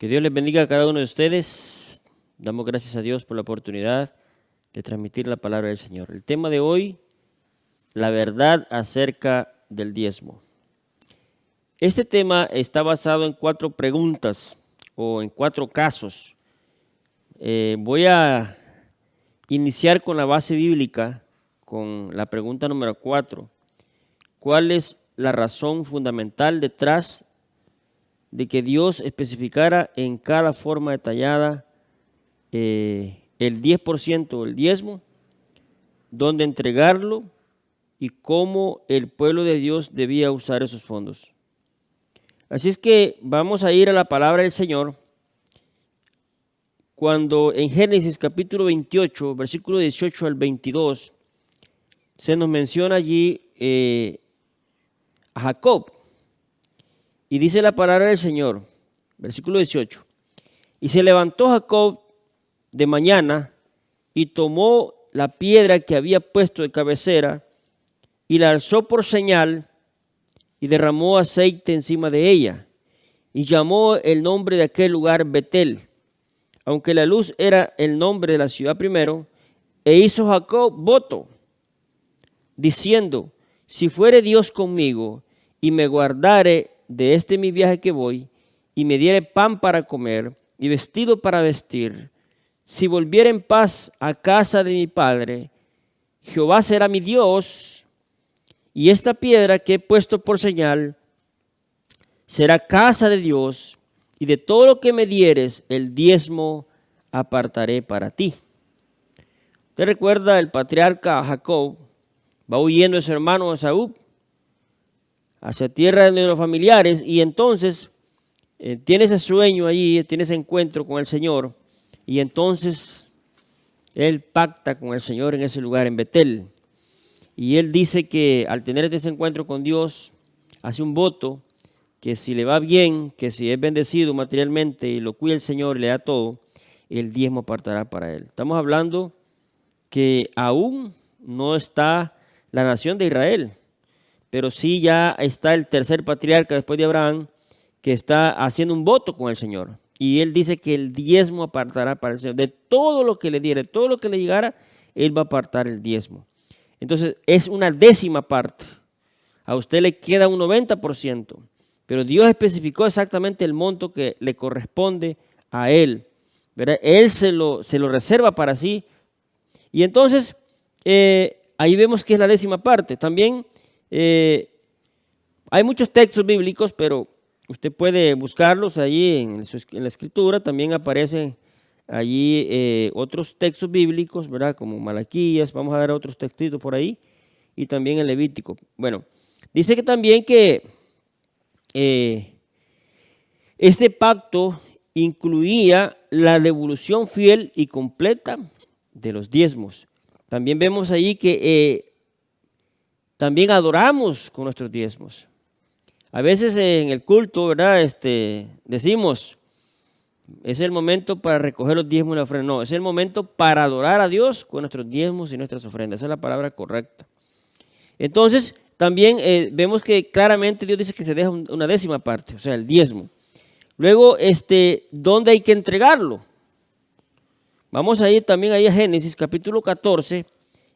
Que Dios les bendiga a cada uno de ustedes. Damos gracias a Dios por la oportunidad de transmitir la palabra del Señor. El tema de hoy, la verdad acerca del diezmo. Este tema está basado en 4 preguntas o en 4 casos. Voy a iniciar con la base bíblica, con la pregunta número 4. ¿Cuál es la razón fundamental detrás de que Dios especificara en cada forma detallada el 10% del diezmo, dónde entregarlo y cómo el pueblo de Dios debía usar esos fondos? Así es que vamos a ir a la palabra del Señor cuando en Génesis capítulo 28, versículo 18 al 22, se nos menciona allí a Jacob. Y dice la palabra del Señor, versículo 18, y se levantó Jacob de mañana y tomó la piedra que había puesto de cabecera y la alzó por señal y derramó aceite encima de ella y llamó el nombre de aquel lugar Betel, aunque la luz era el nombre de la ciudad primero, e hizo Jacob voto, diciendo, si fuere Dios conmigo y me guardare de este mi viaje que voy, y me diere pan para comer y vestido para vestir, si volviere en paz a casa de mi padre, Jehová será mi Dios, y esta piedra que he puesto por señal será casa de Dios, y de todo lo que me dieres el diezmo apartaré para ti. ¿Usted recuerda? El patriarca Jacob va huyendo de su hermano Esaú hacia tierra de los familiares, y entonces tiene ese sueño allí, tiene ese encuentro con el Señor, y entonces él pacta con el Señor en ese lugar, en Betel. Y él dice que al tener ese encuentro con Dios, hace un voto que si le va bien, que si es bendecido materialmente y lo cuida el Señor y le da todo, el diezmo apartará para él. Estamos hablando que aún no está la nación de Israel, pero sí ya está el tercer patriarca después de Abraham que está haciendo un voto con el Señor. Y él dice que el diezmo apartará para el Señor. De todo lo que le diere, todo lo que le llegara, él va a apartar el diezmo. Entonces es una 10ª parte. A usted le queda un 90%. Pero Dios especificó exactamente el monto que le corresponde a él, ¿verdad? Él se lo reserva para sí. Y entonces ahí vemos que es la 10ª parte. También hay muchos textos bíblicos, pero usted puede buscarlos allí en la escritura. También aparecen allí otros textos bíblicos, ¿verdad? Como Malaquías, vamos a ver otros textitos por ahí, y también el Levítico. Bueno, dice que también que este pacto incluía la devolución fiel y completa de los diezmos. También vemos allí que también adoramos con nuestros diezmos. A veces en el culto, ¿verdad? Decimos, es el momento para recoger los diezmos y la ofrenda. No, es el momento para adorar a Dios con nuestros diezmos y nuestras ofrendas. Esa es la palabra correcta. Entonces, también vemos que claramente Dios dice que se deja una 10ª parte, o sea, el diezmo. Luego, ¿dónde hay que entregarlo? Vamos a ir también ahí a Génesis capítulo 14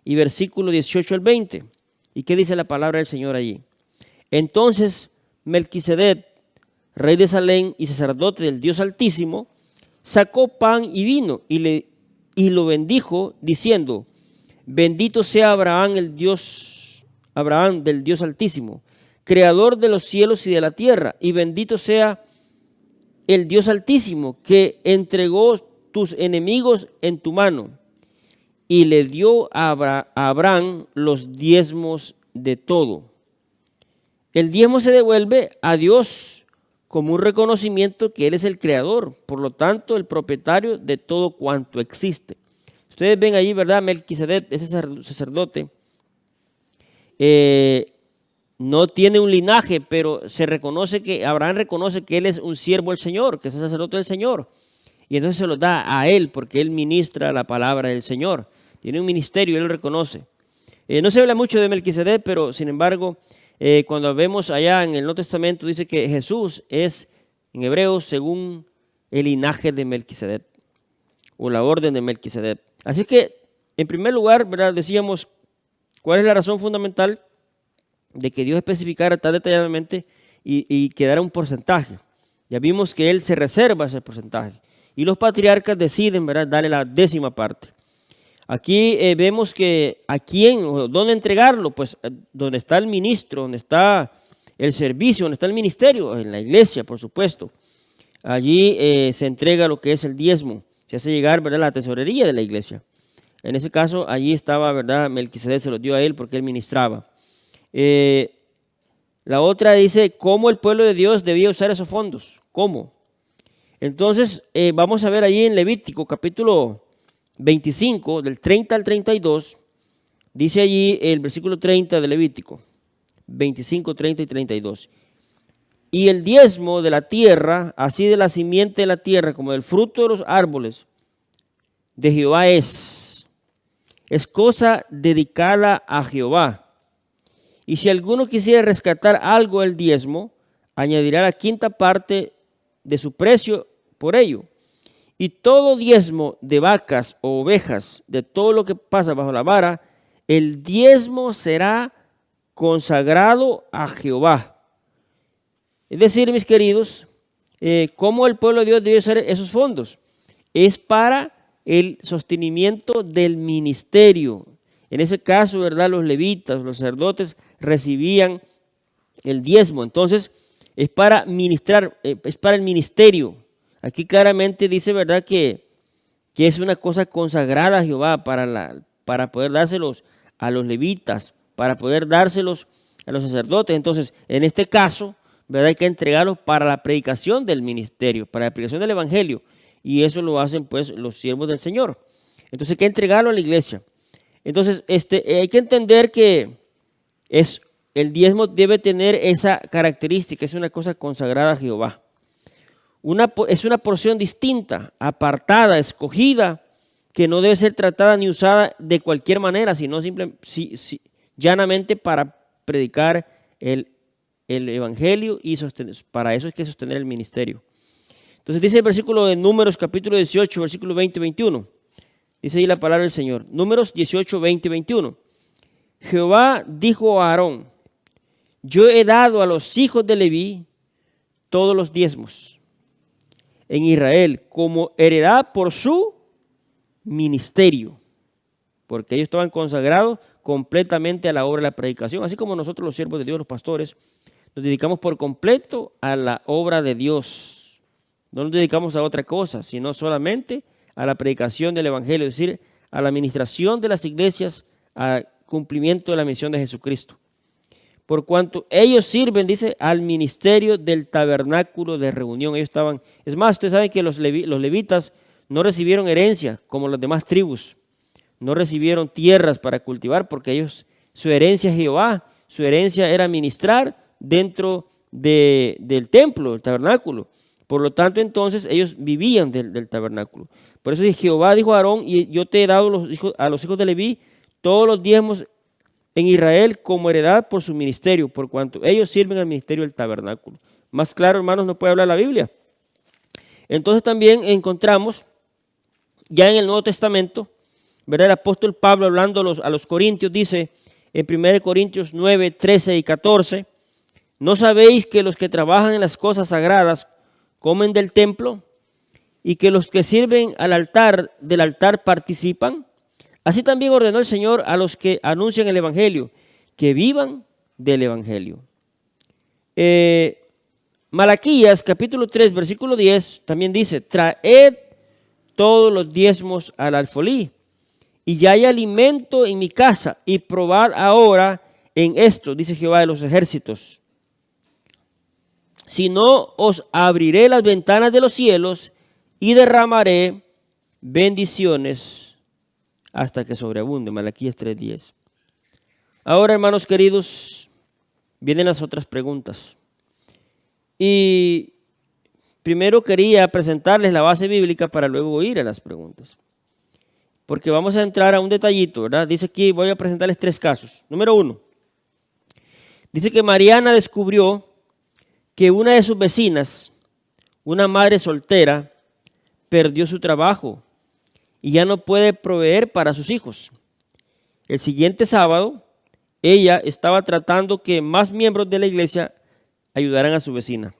y versículo 18 al 20. ¿Y qué dice la palabra del Señor allí? Entonces Melquisedec, rey de Salem y sacerdote del Dios Altísimo, sacó pan y vino y lo bendijo diciendo, bendito sea Abraham del Dios Altísimo, creador de los cielos y de la tierra, y bendito sea el Dios Altísimo que entregó tus enemigos en tu mano y le dio a Abraham los diezmos de todo. El diezmo se devuelve a Dios como un reconocimiento que Él es el creador, por lo tanto el propietario de todo cuanto existe. Ustedes ven allí, ¿verdad? Melquisedec, ese sacerdote, no tiene un linaje, pero se reconoce que Abraham reconoce que él es un siervo del Señor, que es el sacerdote del Señor. Y entonces se lo da a él porque él ministra la palabra del Señor. Tiene un ministerio, él lo reconoce. No se habla mucho de Melquisedec, pero sin embargo, cuando vemos allá en el Nuevo Testamento, dice que Jesús es, en hebreo, según el linaje de Melquisedec o la orden de Melquisedec. Así que, en primer lugar, ¿verdad?, decíamos, ¿cuál es la razón fundamental de que Dios especificara tan detalladamente y que diera un porcentaje? Ya vimos que Él se reserva ese porcentaje y los patriarcas deciden, ¿verdad?, darle la 10ª parte. Aquí vemos que a quién o dónde entregarlo, pues donde está el ministro, donde está el servicio, donde está el ministerio, en la iglesia, por supuesto. Allí se entrega lo que es el diezmo, se hace llegar, ¿verdad?, la tesorería de la iglesia. En ese caso, allí estaba, ¿verdad?, Melquisedec se lo dio a él porque él ministraba. La otra dice cómo el pueblo de Dios debía usar esos fondos. ¿Cómo? Entonces, vamos a ver allí en Levítico, capítulo 25, del 30 al 32, dice allí el versículo 30 de Levítico, 25, 30 y 32. Y el diezmo de la tierra, así de la simiente de la tierra como del fruto de los árboles, de Jehová es cosa dedicada a Jehová. Y si alguno quisiera rescatar algo del diezmo, añadirá la 5ª parte de su precio por ello. Y todo diezmo de vacas o ovejas, de todo lo que pasa bajo la vara, el diezmo será consagrado a Jehová. Es decir, mis queridos, ¿cómo el pueblo de Dios debe usar esos fondos? Es para el sostenimiento del ministerio. En ese caso, ¿verdad?, los levitas, los sacerdotes recibían el diezmo. Entonces, es para ministrar, es para el ministerio. Aquí claramente dice, ¿verdad?, que es una cosa consagrada a Jehová para poder dárselos a los levitas, para poder dárselos a los sacerdotes. Entonces, en este caso, ¿verdad?, hay que entregarlos para la predicación del ministerio, para la predicación del evangelio. Y eso lo hacen, pues, los siervos del Señor. Entonces, hay que entregarlo a la iglesia. Entonces, hay que entender que el diezmo debe tener esa característica, es una cosa consagrada a Jehová. Es una porción distinta, apartada, escogida, que no debe ser tratada ni usada de cualquier manera, sino llanamente para predicar el evangelio y para eso hay que sostener el ministerio. Entonces dice el versículo de Números capítulo 18, versículo 20 y 21. Dice ahí la palabra del Señor. Números 18, 20 y 21. Jehová dijo a Aarón: yo he dado a los hijos de Leví todos los diezmos en Israel como heredad por su ministerio, porque ellos estaban consagrados completamente a la obra de la predicación, así como nosotros los siervos de Dios, los pastores, nos dedicamos por completo a la obra de Dios. No nos dedicamos a otra cosa, sino solamente a la predicación del evangelio, es decir, a la administración de las iglesias, al cumplimiento de la misión de Jesucristo. Por cuanto ellos sirven, dice, al ministerio del tabernáculo de reunión. Ellos estaban, es más, ustedes saben que los levitas no recibieron herencia como las demás tribus. No recibieron tierras para cultivar porque ellos, su herencia es Jehová, su herencia era ministrar dentro del templo, del tabernáculo. Por lo tanto, entonces, ellos vivían del tabernáculo. Por eso Jehová dijo a Aarón: y yo te he dado a los hijos de Leví todos los diezmos en Israel como heredad por su ministerio, por cuanto ellos sirven al ministerio del tabernáculo. Más claro, hermanos, no puede hablar la Biblia. Entonces también encontramos, ya en el Nuevo Testamento, ¿verdad?, el apóstol Pablo hablando a los corintios, dice en 1 Corintios 9, 13 y 14, ¿no sabéis que los que trabajan en las cosas sagradas comen del templo y que los que sirven del altar participan? Así también ordenó el Señor a los que anuncian el evangelio, que vivan del evangelio. Malaquías capítulo 3, versículo 10 también dice: traed todos los diezmos al alfolí, y ya hay alimento en mi casa, y probad ahora en esto, dice Jehová de los ejércitos. Si no, os abriré las ventanas de los cielos y derramaré bendiciones hasta que sobreabunde. Malaquías 3:10. Ahora, hermanos queridos, vienen las otras preguntas. Y primero quería presentarles la base bíblica para luego ir a las preguntas. Porque vamos a entrar a un detallito, ¿verdad? Dice aquí, voy a presentarles 3 casos. Número 1. Dice que Mariana descubrió que una de sus vecinas, una madre soltera, perdió su trabajo y ya no puede proveer para sus hijos. El siguiente sábado, ella estaba tratando que más miembros de la iglesia ayudaran a su vecina,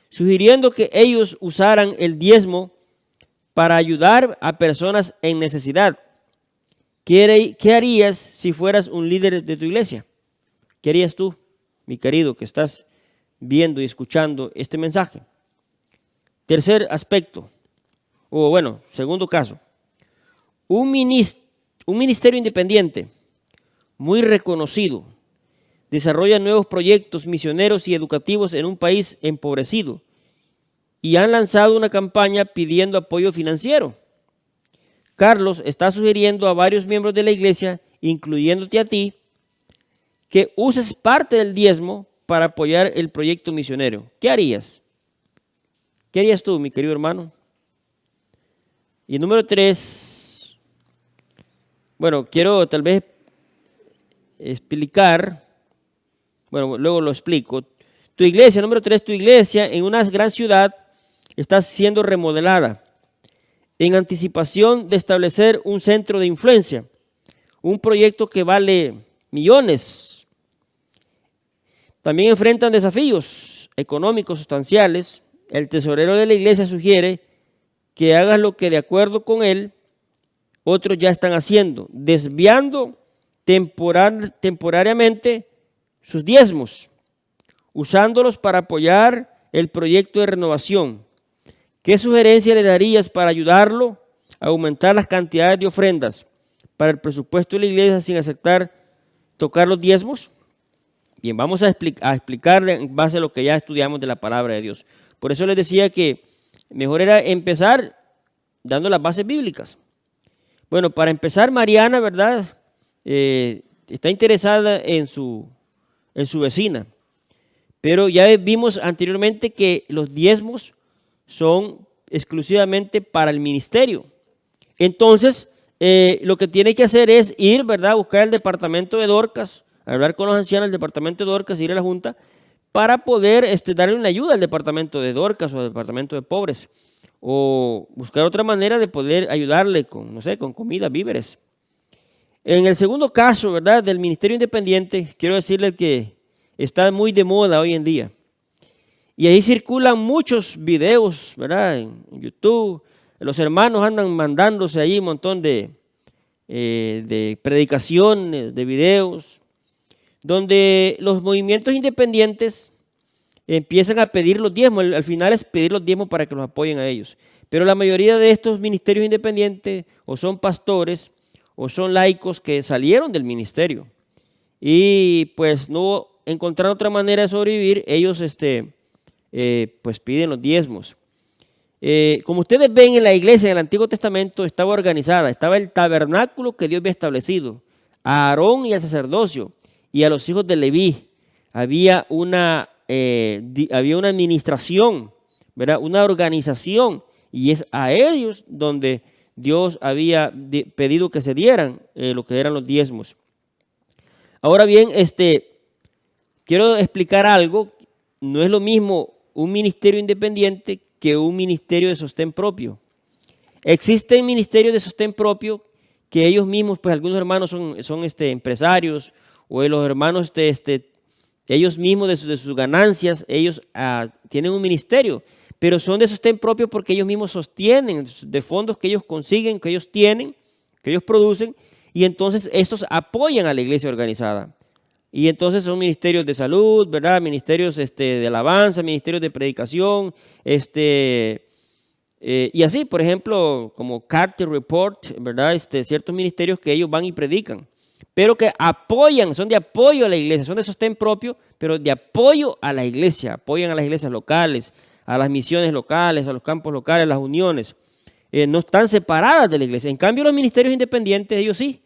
sugiriendo que ellos usaran el diezmo para ayudar a personas en necesidad. ¿Qué harías si fueras un líder de tu iglesia? ¿Qué harías tú, mi querido, que estás viendo y escuchando este mensaje? Tercer aspecto, segundo caso. Un ministerio independiente muy reconocido desarrolla nuevos proyectos misioneros y educativos en un país empobrecido y han lanzado una campaña pidiendo apoyo financiero. Carlos está sugiriendo a varios miembros de la iglesia, incluyéndote a ti, que uses parte del diezmo para apoyar el proyecto misionero. ¿Qué harías? ¿Qué harías tú, mi querido hermano? Y número 3, quiero tal vez explicar, luego lo explico. Tu iglesia, número 3, tu iglesia en una gran ciudad está siendo remodelada en anticipación de establecer un centro de influencia, un proyecto que vale millones. También enfrentan desafíos económicos sustanciales. El tesorero de la iglesia sugiere que hagas lo que de acuerdo con él otros ya están haciendo, desviando temporariamente sus diezmos, usándolos para apoyar el proyecto de renovación. ¿Qué sugerencia le darías para ayudarlo a aumentar las cantidades de ofrendas para el presupuesto de la iglesia sin tocar los diezmos? Bien, vamos a explicarle en base a lo que ya estudiamos de la palabra de Dios. Por eso les decía que mejor era empezar dando las bases bíblicas. Para empezar, Mariana, ¿verdad? Está interesada en su vecina. Pero ya vimos anteriormente que los diezmos son exclusivamente para el ministerio. Entonces, lo que tiene que hacer es ir, ¿verdad?, a buscar el departamento de Dorcas, hablar con los ancianos del departamento de Dorcas, ir a la junta, para poder darle una ayuda al departamento de Dorcas o al departamento de pobres, o buscar otra manera de poder ayudarle con comida, víveres. En el segundo caso, ¿verdad?, del ministerio independiente, quiero decirles que está muy de moda hoy en día. Y ahí circulan muchos videos, ¿verdad?, en YouTube. Los hermanos andan mandándose ahí un montón de predicaciones, de videos, donde los movimientos independientes empiezan a pedir los diezmos. Al final es pedir los diezmos para que los apoyen a ellos. Pero la mayoría de estos ministerios independientes o son pastores o son laicos que salieron del ministerio y pues no encontraron otra manera de sobrevivir. Ellos pues piden los diezmos. Como ustedes ven, en la iglesia en el Antiguo Testamento estaba organizada, estaba el tabernáculo que Dios había establecido, a Aarón y al sacerdocio y a los hijos de Leví. Había una administración, ¿verdad?, una organización, y es a ellos donde Dios había pedido que se dieran lo que eran los diezmos. Ahora bien, quiero explicar algo. No es lo mismo un ministerio independiente que un ministerio de sostén propio. Existen ministerios de sostén propio que ellos mismos, pues algunos hermanos son empresarios, o los hermanos ellos mismos de sus ganancias, ellos tienen un ministerio, pero son de sostén propio porque ellos mismos sostienen de fondos que ellos consiguen, que ellos tienen, que ellos producen, y entonces estos apoyan a la iglesia organizada. Y entonces son ministerios de salud, ¿verdad?, ministerios de alabanza, ministerios de predicación, y así, por ejemplo, como Carter Report, ¿verdad?, ciertos ministerios que ellos van y predican, pero que apoyan, son de apoyo a la iglesia, son de sostén propio, pero de apoyo a la iglesia, apoyan a las iglesias locales, a las misiones locales, a los campos locales, a las uniones. No están separadas de la iglesia. En cambio, los ministerios independientes, ellos sí.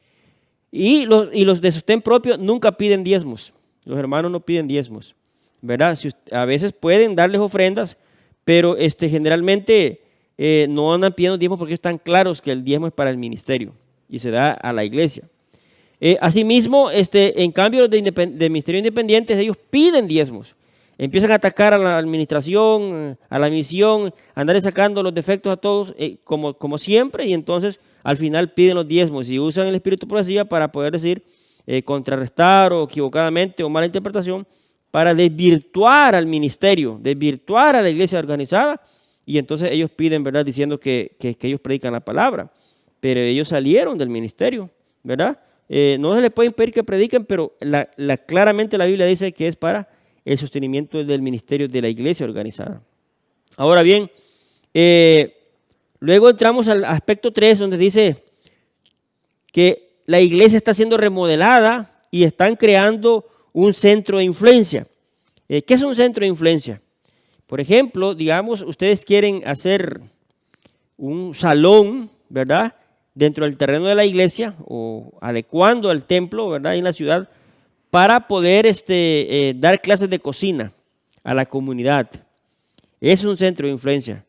Y los de sostén propio nunca piden diezmos. Los hermanos no piden diezmos, ¿verdad? A veces pueden darles ofrendas, pero generalmente no andan pidiendo diezmos porque están claros que el diezmo es para el ministerio y se da a la iglesia. Asimismo, en cambio, los de ministerios independientes, ellos piden diezmos. empiezan a atacar a la administración, a la misión, andarle sacando los defectos a todos, como siempre, y entonces al final piden los diezmos y usan el espíritu de profecía para poder decir, contrarrestar o equivocadamente o mala interpretación, para desvirtuar al ministerio, desvirtuar a la iglesia organizada, y entonces ellos piden, ¿verdad?, diciendo que ellos predican la palabra, pero ellos salieron del ministerio, ¿verdad? No se les puede impedir que prediquen, pero claramente la Biblia dice que es para el sostenimiento del ministerio de la iglesia organizada. Ahora bien, luego entramos al aspecto 3, donde dice que la iglesia está siendo remodelada y están creando un centro de influencia. ¿Qué es un centro de influencia? Por ejemplo, digamos, ustedes quieren hacer un salón, ¿verdad?, dentro del terreno de la iglesia o adecuando al templo, ¿verdad?, en la ciudad, para poder dar clases de cocina a la comunidad. Es un centro de influencia.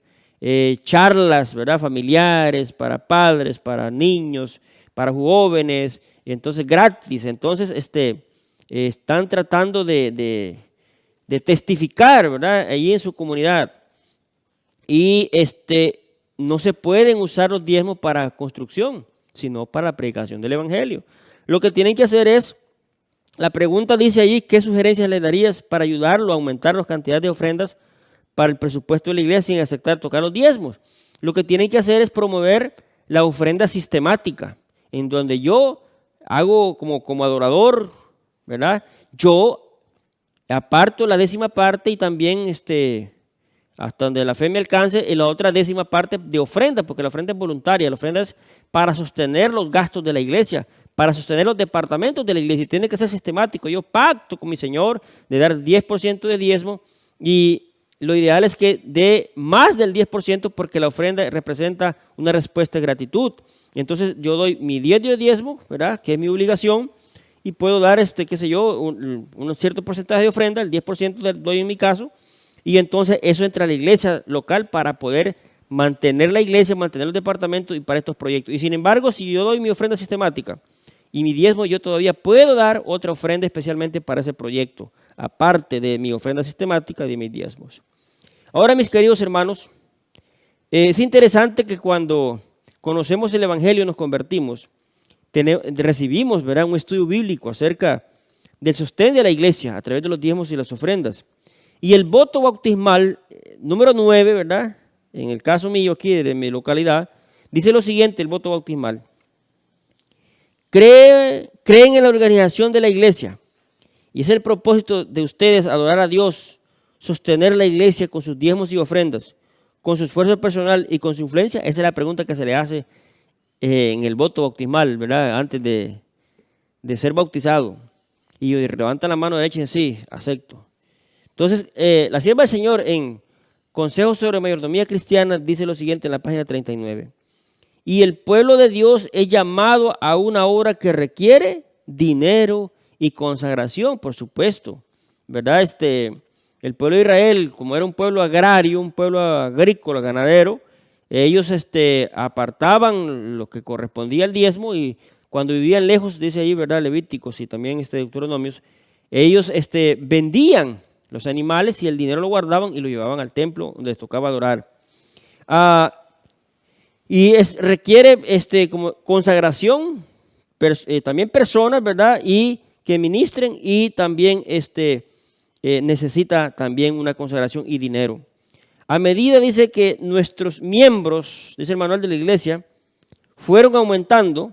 Charlas, ¿verdad?, familiares, para padres, para niños, para jóvenes, y entonces gratis. Entonces, están tratando de testificar, ¿verdad?, ahí en su comunidad. Y no se pueden usar los diezmos para construcción, sino para la predicación del evangelio. Lo que tienen que hacer es, la pregunta dice allí, ¿qué sugerencias le darías para ayudarlo a aumentar las cantidades de ofrendas para el presupuesto de la iglesia sin aceptar tocar los diezmos? Lo que tienen que hacer es promover la ofrenda sistemática, en donde yo hago como adorador, ¿verdad? Yo aparto la 10ª parte y también hasta donde la fe me alcance, y la otra 10ª parte de ofrenda, porque la ofrenda es voluntaria, la ofrenda es para sostener los gastos de la iglesia, para sostener los departamentos de la iglesia, y tiene que ser sistemático. Yo pacto con mi Señor de dar 10% de diezmo, y lo ideal es que dé más del 10%, porque la ofrenda representa una respuesta de gratitud. Entonces yo doy mi 10 de diezmo, ¿verdad?, que es mi obligación, y puedo dar, qué sé yo, un cierto porcentaje de ofrenda, el 10% doy en mi caso, y entonces eso entra a la iglesia local para poder mantener la iglesia, mantener los departamentos y para estos proyectos. Y sin embargo, si yo doy mi ofrenda sistemática y mi diezmo, yo todavía puedo dar otra ofrenda especialmente para ese proyecto, aparte de mi ofrenda sistemática y de mis diezmos. Ahora, mis queridos hermanos, es interesante que cuando conocemos el evangelio y nos convertimos, recibimos, ¿verdad?, un estudio bíblico acerca del sostén de la iglesia a través de los diezmos y las ofrendas. Y el voto bautismal, número 9, ¿verdad?, en el caso mío aquí de mi localidad, dice lo siguiente: el voto bautismal. Creen en la organización de la iglesia, y es el propósito de ustedes adorar a Dios, sostener la iglesia con sus diezmos y ofrendas, con su esfuerzo personal y con su influencia. Esa es la pregunta que se le hace en el voto bautismal, ¿verdad?, antes de ser bautizado. Y levantan la mano derecha y dicen: sí, acepto. Entonces, la sierva del Señor en Consejos sobre Mayordomía Cristiana dice lo siguiente en la página 39. Y el pueblo de Dios es llamado a una obra que requiere dinero y consagración, por supuesto, ¿verdad? El pueblo de Israel, como era un pueblo agrario, un pueblo agrícola, ganadero, ellos apartaban lo que correspondía al diezmo, y cuando vivían lejos, dice ahí, ¿verdad?, Levíticos y también Deuteronomios, ellos vendían los animales y el dinero lo guardaban y lo llevaban al templo donde les tocaba adorar. Y requiere como consagración, también personas, ¿verdad?, y que ministren, y también necesita también una consagración y dinero. A medida, dice, que nuestros miembros, dice el manual de la iglesia, fueron aumentando,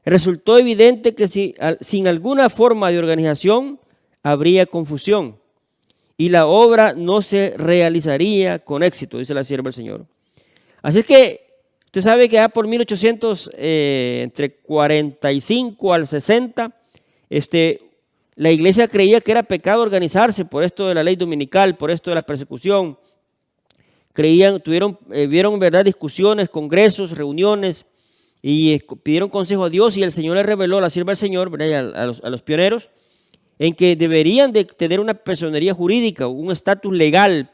resultó evidente que sin alguna forma de organización habría confusión y la obra no se realizaría con éxito, dice la sierva del Señor. Así es que usted sabe que ya por 1800, entre 45 al 60, la iglesia creía que era pecado organizarse por esto de la ley dominical, por esto de la persecución. Vieron, ¿verdad?, discusiones, congresos, reuniones, y pidieron consejo a Dios, y el Señor le reveló a la sierva del Señor, ¿verdad?, a los pioneros, en que deberían de tener una personería jurídica, un estatus legal,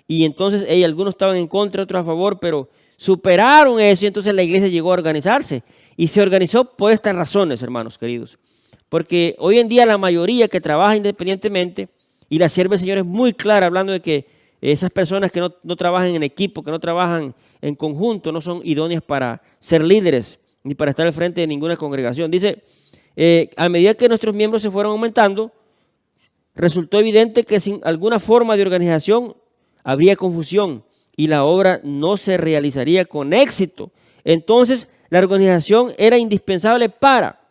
y entonces algunos estaban en contra, otros a favor, pero superaron eso, y entonces la iglesia llegó a organizarse, y se organizó por estas razones, hermanos queridos, porque hoy en día la mayoría que trabaja independientemente Y la sierva del Señor es muy clara hablando de que esas personas que no trabajan en equipo, que no trabajan en conjunto, no son idóneas para ser líderes ni para estar al frente de ninguna congregación. Dice, a medida que nuestros miembros se fueron aumentando, resultó evidente que sin alguna forma de organización habría confusión y la obra no se realizaría con éxito. Entonces, la organización era indispensable para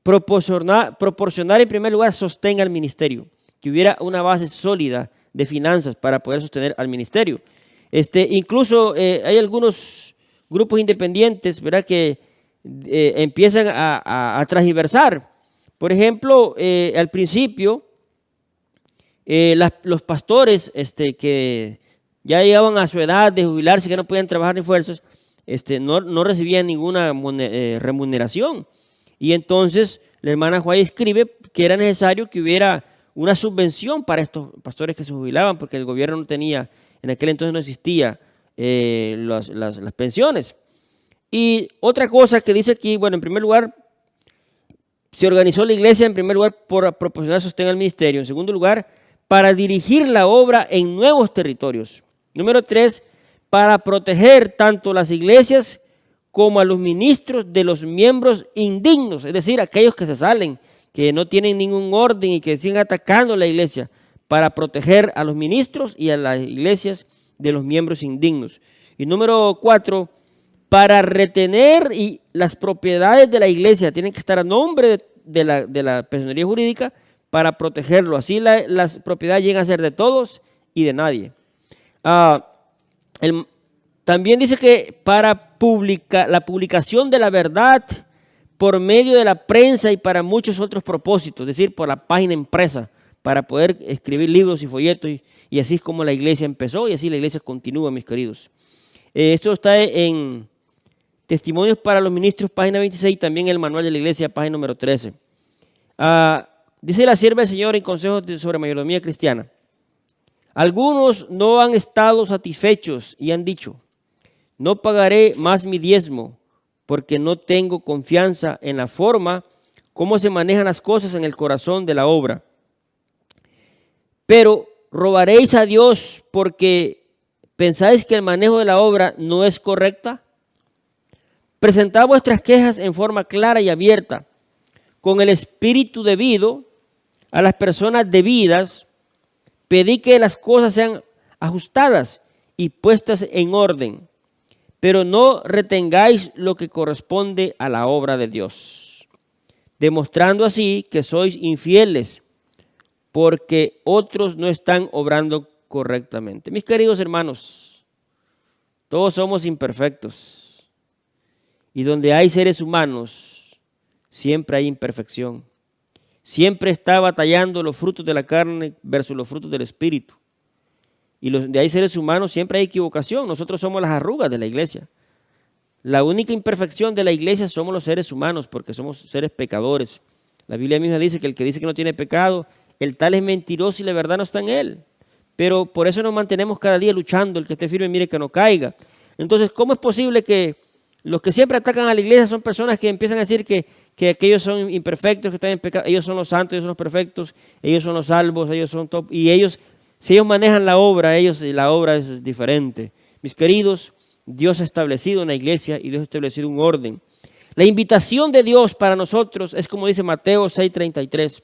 proporcionar en primer lugar sostén al ministerio, que hubiera una base sólida de finanzas para poder sostener al ministerio. Incluso hay algunos grupos independientes, ¿verdad?, que empiezan a transversar. Por ejemplo, al principio, los pastores que ya llegaban a su edad de jubilarse, que no podían trabajar en fuerzas, no recibían ninguna remuneración. Y entonces la hermana White escribe que era necesario que hubiera una subvención para estos pastores que se jubilaban, porque el gobierno no tenía, en aquel entonces no existía las pensiones. Y otra cosa que dice aquí, bueno, en primer lugar, se organizó la iglesia en primer lugar por proporcionar sostén al ministerio. En segundo lugar, para dirigir la obra en nuevos territorios. Número 3, para proteger tanto las iglesias como a los ministros de los miembros indignos, es decir, aquellos que se salen, que no tienen ningún orden y que siguen atacando a la iglesia, para proteger a los ministros y a las iglesias de los miembros indignos. Y número 4, para retener las propiedades de la iglesia, tienen que estar a nombre de la personería jurídica para protegerlo. Así las propiedades llegan a ser de todos y de nadie. También dice que para la publicación de la verdad por medio de la prensa y para muchos otros propósitos, es decir, por la página impresa, para poder escribir libros y folletos, y así es como la iglesia empezó y así la iglesia continúa, mis queridos. Esto está en Testimonios para los Ministros, página 26, y también el Manual de la Iglesia, página número 13. Dice la sierva del Señor en Consejos sobre Mayordomía Cristiana: algunos no han estado satisfechos y han dicho, no pagaré más mi diezmo porque no tengo confianza en la forma cómo se manejan las cosas en el corazón de la obra. Pero robaréis a Dios porque pensáis que el manejo de la obra no es correcta. Presentad vuestras quejas en forma clara y abierta, con el espíritu debido a las personas debidas. Pedid que las cosas sean ajustadas y puestas en orden, pero no retengáis lo que corresponde a la obra de Dios, demostrando así que sois infieles porque otros no están obrando correctamente. Mis queridos hermanos, todos somos imperfectos y donde hay seres humanos siempre hay imperfección. Siempre está batallando los frutos de la carne versus los frutos del espíritu. Y donde hay seres humanos siempre hay equivocación. Nosotros somos las arrugas de la iglesia. La única imperfección de la iglesia somos los seres humanos, porque somos seres pecadores. La Biblia misma dice que no tiene pecado, el tal es mentiroso y la verdad no está en él. Pero por eso nos mantenemos cada día luchando. El que esté firme mire que no caiga. Entonces, ¿cómo es posible que los que siempre atacan a la iglesia son personas que empiezan a decir que aquellos son imperfectos, que están en pecado? Ellos son los santos, ellos son los perfectos, ellos son los salvos, ellos son top. Y ellos, si ellos manejan la obra, la obra es diferente. Mis queridos, Dios ha establecido una iglesia y Dios ha establecido un orden. La invitación de Dios para nosotros es como dice Mateo 6:33.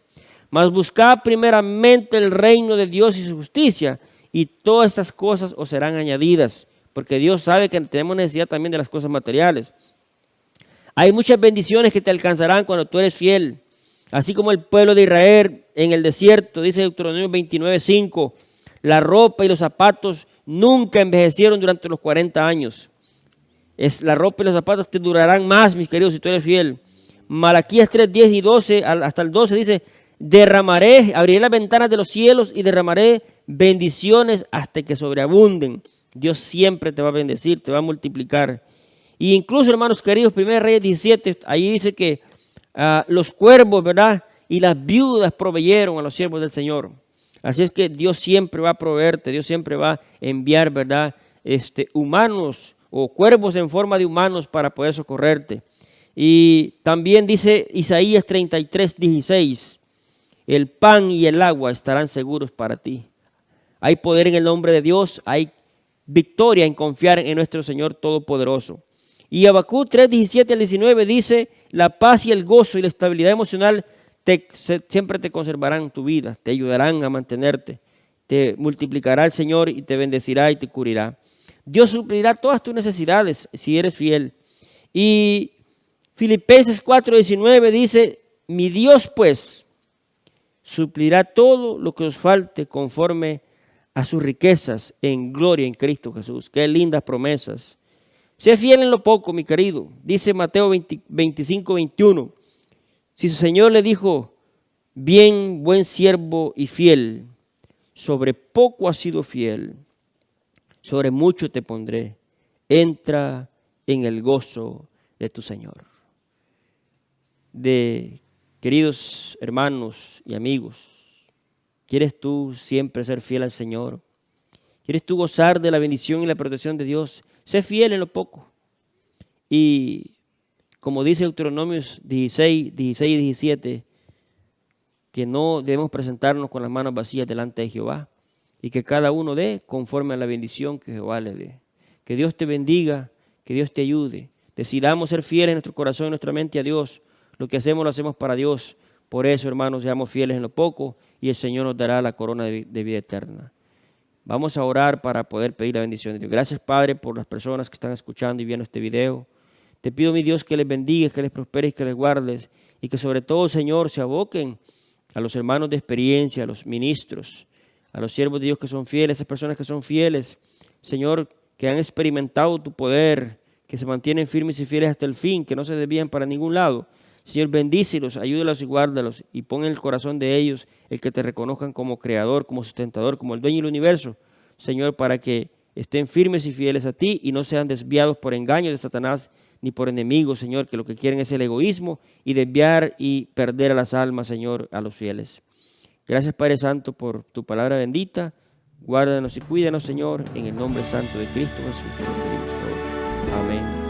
Mas buscad primeramente el reino de Dios y su justicia, y todas estas cosas os serán añadidas. Porque Dios sabe que tenemos necesidad también de las cosas materiales. Hay muchas bendiciones que te alcanzarán cuando tú eres fiel. Así como el pueblo de Israel en el desierto, dice Deuteronomio 29:5, la ropa y los zapatos nunca envejecieron durante los 40 años. La ropa y los zapatos te durarán más, mis queridos, si tú eres fiel. Malaquías 3:10 y 12, hasta el 12 dice, abriré las ventanas de los cielos y derramaré bendiciones hasta que sobreabunden. Dios siempre te va a bendecir, te va a multiplicar. Y incluso, hermanos queridos, 1 Reyes 17, ahí dice que los cuervos, ¿verdad?, y las viudas proveyeron a los siervos del Señor. Así es que Dios siempre va a proveerte, Dios siempre va a enviar, ¿verdad?, humanos o cuervos en forma de humanos para poder socorrerte. Y también dice Isaías 33:16, El pan y el agua estarán seguros para ti. Hay poder en el nombre de Dios, hay victoria en confiar en nuestro Señor Todopoderoso. Y Habacuc 3:17 al 19 dice, la paz y el gozo y la estabilidad emocional siempre te conservarán tu vida, te ayudarán a mantenerte, te multiplicará el Señor y te bendecirá y te cubrirá. Dios suplirá todas tus necesidades si eres fiel. Y Filipenses 4:19 dice, mi Dios pues suplirá todo lo que os falte conforme a sus riquezas en gloria en Cristo Jesús. Qué lindas promesas. Sé fiel en lo poco, mi querido. Dice Mateo 25:21. Si su Señor le dijo, bien, buen siervo y fiel, sobre poco has sido fiel, sobre mucho te pondré. Entra en el gozo de tu Señor. Queridos hermanos y amigos, ¿quieres tú siempre ser fiel al Señor? ¿Quieres tú gozar de la bendición y la protección de Dios? Sé fiel en lo poco. Y como dice Deuteronomios 16 y 17, que no debemos presentarnos con las manos vacías delante de Jehová y que cada uno dé conforme a la bendición que Jehová le dé. Que Dios te bendiga, que Dios te ayude. Decidamos ser fieles en nuestro corazón y en nuestra mente a Dios. Lo que hacemos lo hacemos para Dios. Por eso, hermanos, seamos fieles en lo poco y el Señor nos dará la corona de vida eterna. Vamos a orar para poder pedir la bendición de Dios. Gracias, Padre, por las personas que están escuchando y viendo este video. Te pido, mi Dios, que les bendigas, que les prosperes, que les guardes y que sobre todo, Señor, se aboquen a los hermanos de experiencia, a los ministros, a los siervos de Dios que son fieles, esas personas que son fieles, Señor, que han experimentado tu poder, que se mantienen firmes y fieles hasta el fin, que no se desvían para ningún lado. Señor, bendícelos, ayúdalos y guárdalos y pon en el corazón de ellos el que te reconozcan como creador, como sustentador, como el dueño del universo, Señor, para que estén firmes y fieles a ti y no sean desviados por engaños de Satanás ni por enemigos, Señor, que lo que quieren es el egoísmo y desviar y perder a las almas, Señor, a los fieles. Gracias, Padre Santo, por tu palabra bendita. Guárdanos y cuídanos, Señor, en el nombre santo de Cristo Jesús. Amén.